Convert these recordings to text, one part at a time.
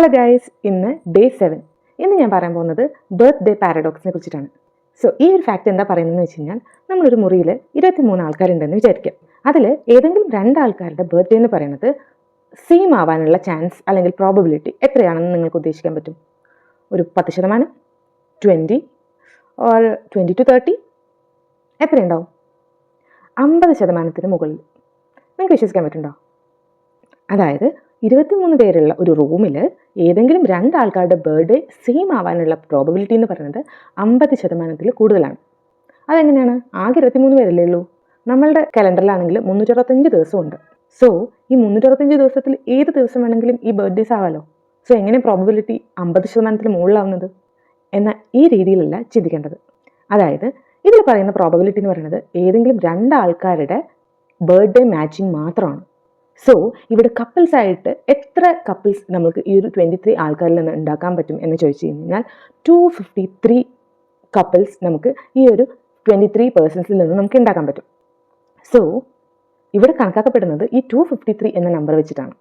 Hello guys, ഇന്ന് day 7. ഇന്ന് ഞാൻ പറയാൻ പോകുന്നത് ബർത്ത്ഡേ പാരഡോക്സിനെ കുറിച്ചിട്ടാണ്. സോ ഈ ഒരു ഫാക്ട് എന്താ പറയുന്നതെന്ന് വെച്ച് കഴിഞ്ഞാൽ, നമ്മളൊരു മുറിയിൽ 23 ആൾക്കാരുണ്ടെന്ന് വിചാരിക്കാം. അതിൽ ഏതെങ്കിലും 2 ആൾക്കാരുടെ ബർത്ത്ഡേ എന്ന് പറയുന്നത് സെയിം ആവാനുള്ള ചാൻസ് അല്ലെങ്കിൽ പ്രോബബിലിറ്റി എത്രയാണെന്ന് നിങ്ങൾക്ക് ഉദ്ദേശിക്കാൻ പറ്റും? ഒരു 10%, 20 ഓർ 20 to 30? എത്രയുണ്ടാവും? 50% മുകളിൽ. നിങ്ങൾക്ക് വിശ്വസിക്കാൻ പറ്റുന്നുണ്ടോ? അതായത് 23 പേരുള്ള ഒരു റൂമിൽ ഏതെങ്കിലും 2 ആൾക്കാരുടെ ബർത്ത്ഡേ സെയിം ആവാനുള്ള പ്രോബബിലിറ്റി എന്ന് പറയുന്നത് 50% കൂടുതലാണ്. അതെങ്ങനെയാണ്? ആകെ 23 പേരല്ലേ ഉള്ളൂ. നമ്മളുടെ കലണ്ടറിലാണെങ്കിൽ 365 ദിവസമുണ്ട്. സോ ഈ 365 ദിവസത്തിൽ ഏത് ദിവസം വേണമെങ്കിലും ഈ ബർത്ത്ഡേസ് ആവാലോ. സോ എങ്ങനെ പ്രോബബിലിറ്റി 50% മുകളിലാവുന്നത്? എന്നാൽ ഈ രീതിയിലല്ല ചിന്തിക്കേണ്ടത്. അതായത് ഇതിൽ പറയുന്ന പ്രോബബിലിറ്റി എന്ന് പറയുന്നത് ഏതെങ്കിലും 2 ആൾക്കാരുടെ ബർത്ത്ഡേ മാച്ചിങ് മാത്രമാണ്. സോ ഇവിടെ കപ്പിൾസ് ആയിട്ട് എത്ര കപ്പിൾസ് നമുക്ക് ഈ ഒരു 23 ആൾക്കാരിൽ നിന്ന് ഉണ്ടാക്കാൻ പറ്റും എന്ന് ചോദിച്ചു കഴിഞ്ഞാൽ 253 കപ്പിൾസ് നമുക്ക് ഈ ഒരു 23 പേഴ്സൺസിൽ നിന്ന് നമുക്ക് ഉണ്ടാക്കാൻ പറ്റും. സോ ഇവിടെ കണക്കാക്കപ്പെടുന്നത് ഈ 253 എന്ന നമ്പർ വെച്ചിട്ടാണ്.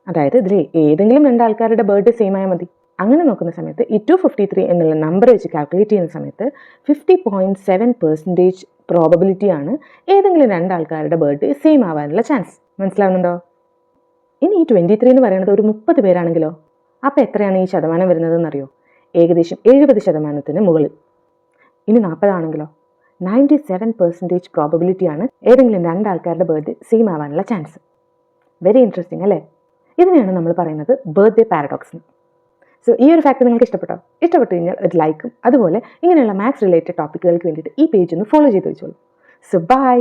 അതായത് ഇതിൽ ഏതെങ്കിലും 2 ആൾക്കാരുടെ ബർത്ത്ഡേ സെയിം ആയാൽ മതി. അങ്ങനെ നോക്കുന്ന സമയത്ത് ഈ 253 എന്നുള്ള നമ്പർ വെച്ച് കാൽക്കുലേറ്റ് ചെയ്യുന്ന സമയത്ത് 50.7% പ്രോബബിലിറ്റിയാണ് ഏതെങ്കിലും 2 ആൾക്കാരുടെ ബർത്ത്ഡേ സെയിം ആവാനുള്ള ചാൻസ്. മനസ്സിലാവുന്നുണ്ടോ? ഇനി ഈ 23 എന്ന് പറയുന്നത് ഒരു 30 പേരാണെങ്കിലോ, അപ്പോൾ എത്രയാണ് ഈ ശതമാനം വരുന്നതെന്നറിയോ? ഏകദേശം 70% മുകളിൽ. ഇനി 40 ആണെങ്കിലോ, 97% പ്രോബബിലിറ്റിയാണ് ഏതെങ്കിലും 2 ആൾക്കാരുടെ ബർത്ത്ഡേ സെയിം ആവാനുള്ള ചാൻസ്. വെരി ഇൻട്രസ്റ്റിംഗ് അല്ലേ? ഇതിനെയാണ് നമ്മൾ പറയുന്നത് ബർത്ത്ഡേ പാരഡോക്സ്. സോ ഈ ഒരു ഫാക്ട് നിങ്ങൾക്ക് ഇഷ്ടപ്പെട്ടോ? ഇഷ്ടപ്പെട്ടു കഴിഞ്ഞാൽ ഒരു ലൈക്കും അതുപോലെ ഇങ്ങനെയുള്ള മാത്സ് റിലേറ്റഡ് ടോപ്പിക്കുകൾക്ക് വേണ്ടിയിട്ട് ഈ പേജ് ഒന്ന് ഫോളോ ചെയ്ത് വെച്ചോളൂ. So by.